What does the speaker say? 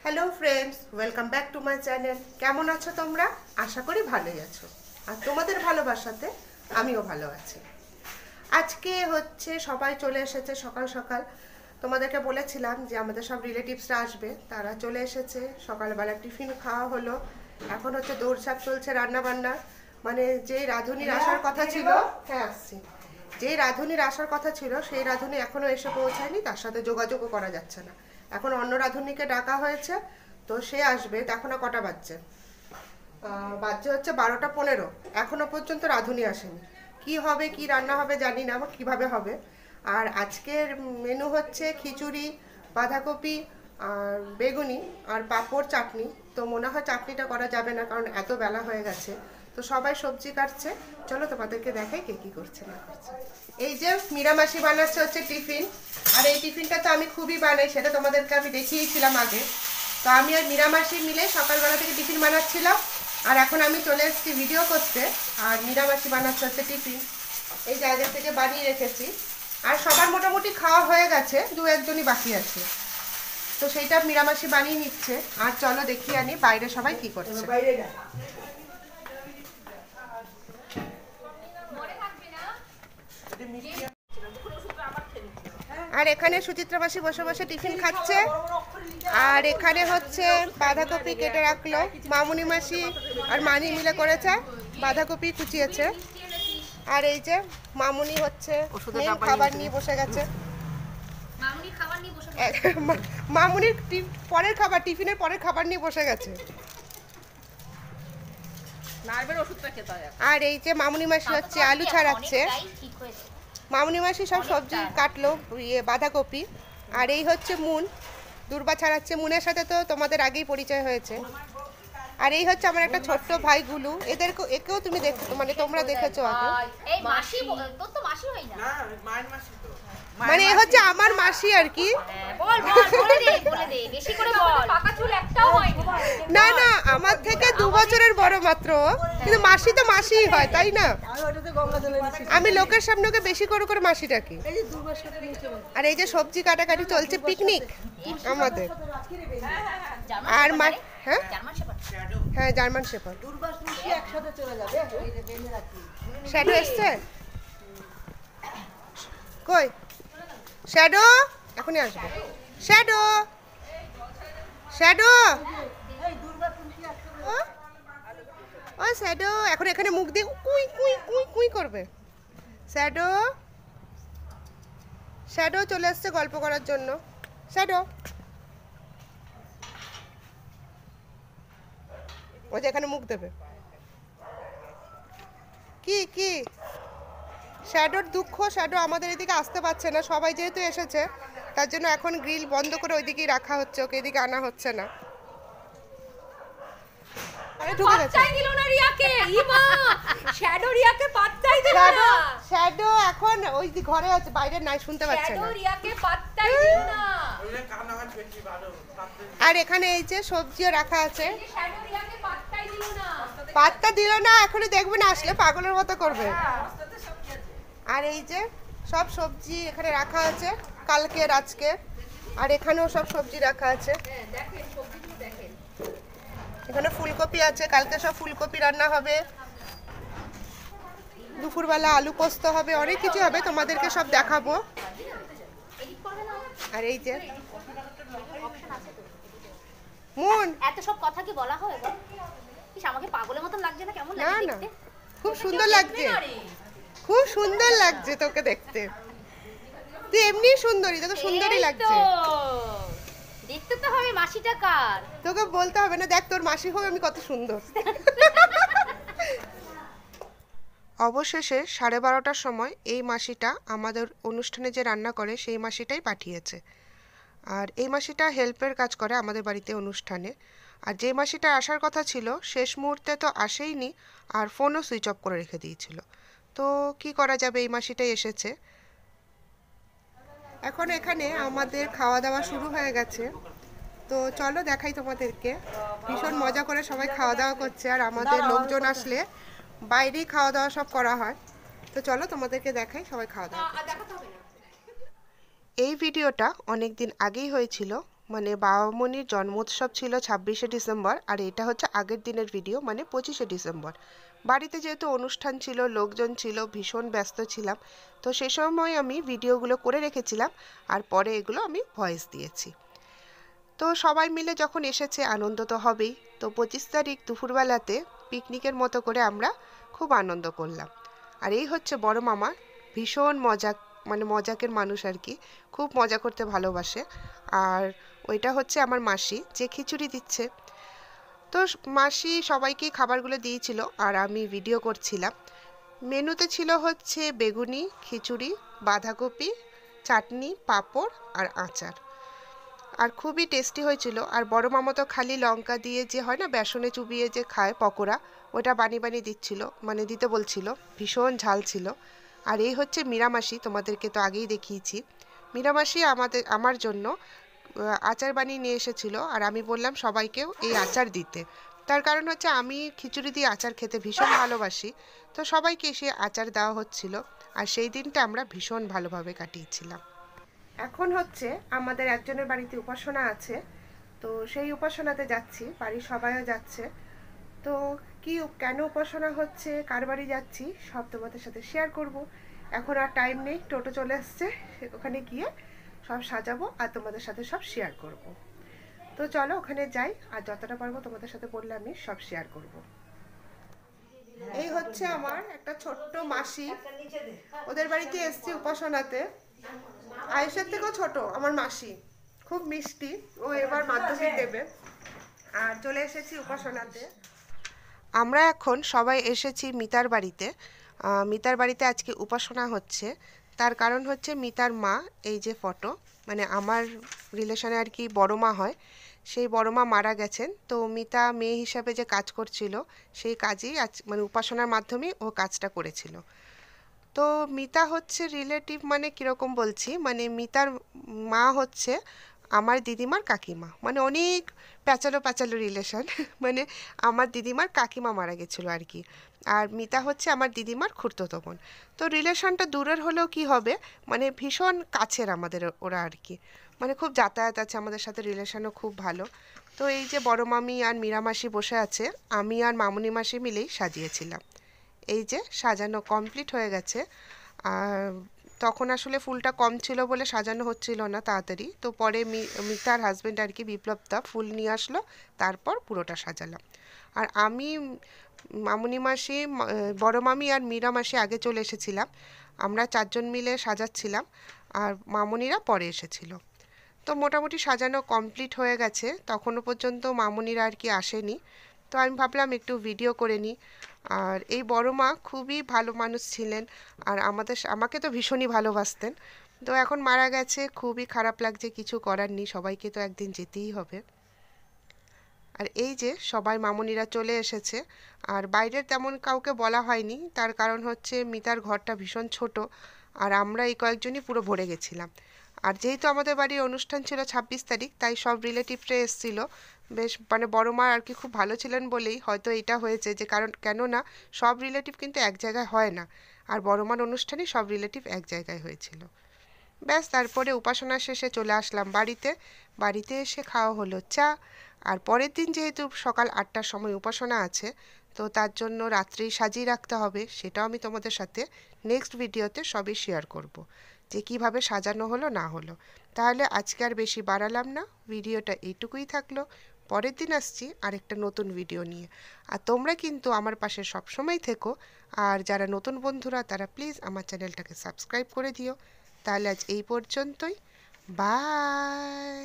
Hello friends, welcome back to my channel. কেমন আছো তোমরা? আশা করি ভালোই আছো, আর তোমাদের ভালোবাসাতে আমিও ভালো আছি। আজকে হচ্ছে সবাই চলে এসেছে সকাল সকাল। তোমাদেরকে বলেছিলাম যে আমাদের সব রিলেটিভসরা আসবে, তারা চলে এসেছে। সকালবেলা টিফিন খাওয়া হলো, এখন হচ্ছে দৌড়ঝাঁপ চলছে রান্না বান্না। মানে যেই রাঁধুনির আসার কথা ছিল, হ্যাঁ আসছি, যেই রাঁধুনির আসার কথা ছিল সেই রাঁধুনি এখনো এসে পৌঁছায়নি, তার সাথে যোগাযোগও করা যাচ্ছে না। এখন অন্য রাঁধুনিকে ডাকা হয়েছে, তো সে আসবে। এখন কটা বাজছে? বাজছে হচ্ছে 12টা 15। এখনো পর্যন্ত রাঁধুনি আসেনি। কি হবে, কি রান্না হবে জানি না, কিভাবে হবে। আর আজকের মেনু হচ্ছে খিচুড়ি, বাঁধাকপি আর বেগুনি আর পাঁপড়, চাটনি। তো মনে হয় চাটনিটা করা যাবে না, কারণ এত বেলা হয়ে গেছে। তো সবাই সবজি কাটছে। চলো তোমাদেরকে দেখাই কে কি করছে না করছে। এই যে মীরামাসি বানাচ্ছে হচ্ছে টিফিন। আর এই টিফিনটা তো আমি খুবই বানাই, সেটা তোমাদেরকে আমি দেখিয়েছিলাম আগে। তো আমি আর মীরামাসি মিলে সকালবেলা থেকে টিফিন বানাচ্ছিলাম, আর এখন আমি চলে এসেছি ভিডিও করতে। আর মীরামাসি বানাচ্ছে হচ্ছে টিফিন, এই জায়গা থেকে বানিয়ে রেখেছি। আর সবার মোটামুটি খাওয়া হয়ে গেছে, দু একজনই বাকি আছে। তো সেইটা মীরামাসি বানিয়ে নিচ্ছে। আর চলো দেখিয়ে আনি বাইরে সবাই কি করছে। আর এখানে সুচিত্রা মাসি বসে বসে টিফিন খাচ্ছে। আর এখানে হচ্ছে বাঁধাকপি কেটে রাখলো, মামুনি মাসি আর মানি মিলে করেছে, বাঁধাকপি কুচিয়েছে। আর এই যে মামুনি হচ্ছে খাবার নিয়ে বসে গেছে। মামুনির পরের খাবার, টিফিনের পরের খাবার নিয়ে বসে গেছে। আর এই যে মামুনি মাসি হচ্ছে আলু ছাড়াচ্ছে। মামুনি মাসি সব সবজি কাটলো, বাঁধাকপি। আর এই হচ্ছে মুন, দূর্বা ছাড়াচ্ছে। মুনের সাথে তো তোমাদের আগেই পরিচয় হয়েছে। আর এই হচ্ছে আমার একটা ছোট্ট ভাই গুলু। একেও তুমি মানে তোমরা দেখেছো আগে। মানে এ হচ্ছে আমার মাসি আর কি। না না, আমার থেকে 2 বছরের বড় মাত্র, কিন্তু মাসি তো মাসিই হয়, তাই না? আমি লোকের সামনে ওকে বেশি করে করে মাসি ডাকি। আর এই যে সবজি কাটাকাটি চলছে, পিকনিক আমাদের। আর হ্যাঁ হ্যাঁ, জার্মান শেপার্ড। শ্যাডো এসছে কই? শ্যাডো এখনই আসবে। শ্যাডো, শ্যাডো, ও শ্যাডো এখন এখানে মুখ দিয়ে কুই কুই কুই কুই করবে। শ্যাডো, শ্যাডো চলে আসছে গল্প করার জন্য। শ্যাডো, ও যে এখানে মুখ দেবে। কি কি শ্যাডোর দুঃখ, শ্যাডো আমাদের এদিকে আসতে পারছে না। সবাই যেহেতু এসেছে, তার জন্য এখন গ্রিল বন্ধ করে ওইদিকেই রাখা হচ্ছে, ওকে এদিকে আনা হচ্ছে না। শ্যাডো এখন ওই ঘরে আছে, বাইরে নাই, শুনতে পাচ্ছে না। আর এখানে এই যে সবজিও রাখা আছে, পাত্তা দিল না। এখনই দেখবে না, আসলে পাগলের মতো করবে। আর এই যে সব সবজি এখানে রাখা আছে, কালকের আজকে। আর এখানেও সব সবজি রাখা আছে। এখানে ফুলকপি আছে, কালকে সব ফুলকপি রান্না হবে। দুপুরবেলা আলু পোস্ত হবে, অনেক কিছু হবে, তোমাদেরকে সব দেখাবো। আর এই যে মুন, এত সব কথা কি বলা হয়? আমাকে পাগলের মতন লাগছে না? কেমন লাগছে দেখতে? খুব সুন্দর লাগছে, খুব সুন্দর লাগছে তোকে দেখতে। তুই এমনি সুন্দরী, তোকে সুন্দরই লাগছে। দেখতে তো হবে মাসিটা কার, তোকে বলতে হবে না। দেখ তোর মাসি হবে আমি কত সুন্দর। অবশেষে 12:30টার সময় এই মাসিটা আমাদের অনুষ্ঠানে যে রান্না করে সেই মাসিটাই পাঠিয়েছে। আর এই মাসিটা হেল্পের কাজ করে আমাদের বাড়িতে অনুষ্ঠানে। আর যে মাসিটা আসার কথা ছিল শেষ মুহূর্তে তো আসেইনি, আর ফোনও সুইচ অফ করে রেখে দিয়েছিল। তো কি করা যাবে, এই মাসিটাই এসেছে। এখন এখানে আমাদের খাওয়া দাওয়া শুরু হয়ে গেছে। তো চলো দেখাই তোমাদেরকে। ভীষণ মজা করে সবাই খাওয়া দাওয়া করছে। আর আমাদের লোকজন আসলে বাইরেই খাওয়া দাওয়া সব করা হয়। তো চলো তোমাদেরকে দেখাই সবাই খাওয়া দাওয়া। এই ভিডিওটা অনেক দিন আগেই হয়েছিল, মানে বাবামণির জন্মোৎসব ছিল 26শে ডিসেম্বর, আর এটা হচ্ছে আগের দিনের ভিডিও, মানে 25শে ডিসেম্বর। বাড়িতে যেহেতু অনুষ্ঠান ছিল, লোকজন ছিল, ভীষণ ব্যস্ত ছিলাম, তো সে সময় আমি ভিডিওগুলো করে রেখেছিলাম আর পরে এগুলো আমি ভয়েস দিয়েছি। তো সবাই মিলে যখন এসেছে আনন্দ তো হবেই। তো 25 তারিখ দুপুরবেলাতে পিকনিকের মতো করে আমরা খুব আনন্দ করলাম। আর এই হচ্ছে বড় মামা, ভীষণ মানে মজাকের মানুষ আর কি, খুব মজা করতে ভালোবাসে। আর ওইটা হচ্ছে আমার মাসি, যে খিচুড়ি দিচ্ছে। তো মাসি সবাইকেই খাবারগুলো দিয়েছিল আর আমি ভিডিও করছিলাম। মেনুতে ছিল হচ্ছে বেগুনি, খিচুড়ি, বাঁধাকপি, চাটনি, পাঁপড় আর আচার। আর খুবই টেস্টি হয়েছিল। আর বড় মামা তো খালি লঙ্কা দিয়ে যে হয় না বেসনে চুবিয়ে যে খায় পকোড়া, ওটা বানিয়ে দিচ্ছিল, মানে দিতে বলছিল, ভীষণ ঝাল ছিল। আর এই হচ্ছে মীরামাসি, তোমাদেরকে তো আগেই দেখিয়েছি। মীরামাসি আমার জন্য আচার বানিয়ে নিয়ে এসেছিল, আর আমি বললাম সবাইকেও এই আচার দিতে। তার কারণ হচ্ছে আমি খিচুড়ি দিয়ে আচার খেতে ভীষণ ভালোবাসি, তো সবাইকে এসে আচার দেওয়া হচ্ছিল। আর সেই দিনটা আমরা ভীষণ ভালোভাবে কাটিয়েছিলাম। এখন হচ্ছে আমাদের একজনের বাড়িতে উপাসনা আছে, তো সেই উপাসনাতে যাচ্ছি, বাড়ির সবাইও যাচ্ছে। তো কেন উপাসনা হচ্ছে, কার বাড়ি যাচ্ছি, সব তোমাদের সাথে শেয়ার করব। এখন আর টাইম নেই, টোটো চলে আসছে, ওখানে গিয়ে সব সাজাবো আর তোমাদের সাথে সব শেয়ার করব। তো চলো ওখানে যাই, আর যতটা পারবো তোমাদের সাথে বললে আমি সব শেয়ার করব। এই হচ্ছে আমার একটা ছোট্ট মাসি, ওদের বাড়িতে এসছি উপাসনাতে। আয়েশার থেকেও ছোট আমার মাসি, খুব মিষ্টি, ও এবার মাধ্যমিক দেবে। আর চলে এসেছি উপাসনাতে। আমরা এখন সবাই এসেছি মিতার বাড়িতে। মিতার বাড়িতে আজকে উপাসনা হচ্ছে। তার কারণ হচ্ছে মিতার মা, এই যে ফটো, মানে আমার রিলেশনে আর কি বড় মা হয়, সেই বড় মা মারা গেছেন। তো মিতা মেয়ে হিসাবে যে কাজ করছিল, সেই কাজেই মানে উপাসনার মাধ্যমে ও কাজটা করেছিল। তো মিতা হচ্ছে রিলেটিভ, মানে কীরকম বলছি, মানে মিতার মা হচ্ছে আমার দিদিমার কাকিমা, মানে অনেক প্যাচালো রিলেশন মানে আমার দিদিমার কাকিমা মারা গেছিলো আর কি। আর মিতা হচ্ছে আমার দিদিমার খুড়তুতো বোন। তো রিলেশনটা দূরের হলেও কি হবে, মানে ভীষণ কাছের আমাদের ওরা আর কি, মানে খুব যাতায়াত আছে আমাদের সাথে, রিলেশনও খুব ভালো। তো এই যে বড় মামি আর মীরামাসি বসে আছে, আমি আর মামুনি মাসি মিলেই সাজিয়েছিলাম। এই যে সাজানো কমপ্লিট হয়ে গেছে। আর তখন আসলে ফুলটা কম ছিল বলে সাজানো হচ্ছিল না তাড়াতাড়ি, তো পরে মিতার হাজব্যান্ড আর কি বিপ্লবদা ফুল নিয়ে আসলো, তারপর পুরোটা সাজালাম। আর আমি, মামুনি মাসি, বড় মামি আর মীরা মাসি আগে চলে এসেছিলাম, আমরা চারজন মিলে সাজাচ্ছিলাম, আর মামুনিরা পরে এসেছিল। তো মোটামুটি সাজানো কমপ্লিট হয়ে গেছে, তখনও পর্যন্ত মামুনিরা আর কি আসেনি। তো আমি ভাবলাম একটু ভিডিও করে নিই। আর এই বড় মা খুবই ভালো মানুষ ছিলেন, আর আমাকে তো ভীষণই ভালোবাসতেন। তো এখন মারা গেছে, খুবই খারাপ লাগছে, কিছু করার নেই, সবাইকে তো একদিন যেতেই হবে। আর এই যে সবাই মামুনিরা চলে এসেছে। আর বাইরের তেমন কাউকে বলা হয়নি, তার কারণ হচ্ছে মিতার ঘরটা ভীষণ ছোট, আর আমরা এই কয়েকজনই পুরো ভরে গেছিলাম। আর যেহেতু আমাদের বাড়ির অনুষ্ঠান ছিল 26 তারিখ, তাই সব রিলেটিভরা এসেছিল। বেশ মানে বড় মা আর কি খুব ভালো ছিলেন বলেই হয়তো এটা হয়েছে, যে কারণ কেননা সব রিলেটিভ কিন্তু এক জায়গায় হয় না, আর বড় মার অনুষ্ঠানই সব রিলেটিভ এক জায়গায় হয়েছিল। ব্যাস তারপরে উপাসনা শেষে চলে আসলাম বাড়িতে। বাড়িতে এসে খাওয়া হলো চা। আর পরের দিন যেহেতু সকাল 8টার সময় উপাসনা আছে, তো তার জন্য রাত্রেই সাজিয়ে রাখতে হবে, সেটাও আমি তোমাদের সাথে নেক্সট ভিডিওতে সবই শেয়ার করব, যে কিভাবে সাজানো হলো না হলো। তাহলে আজকে আর বেশি বাড়ালাম না, ভিডিওটা এইটুকুই থাকলো। পরের দিন আসছি আরেকটা নতুন ভিডিও নিয়ে। আর তোমরা কিন্তু আমার পাশে সবসময় থেকো, আর যারা নতুন বন্ধুরা তারা প্লিজ আমার চ্যানেলটাকে সাবস্ক্রাইব করে দিও। তাহলে আজ এই পর্যন্তই, বাই।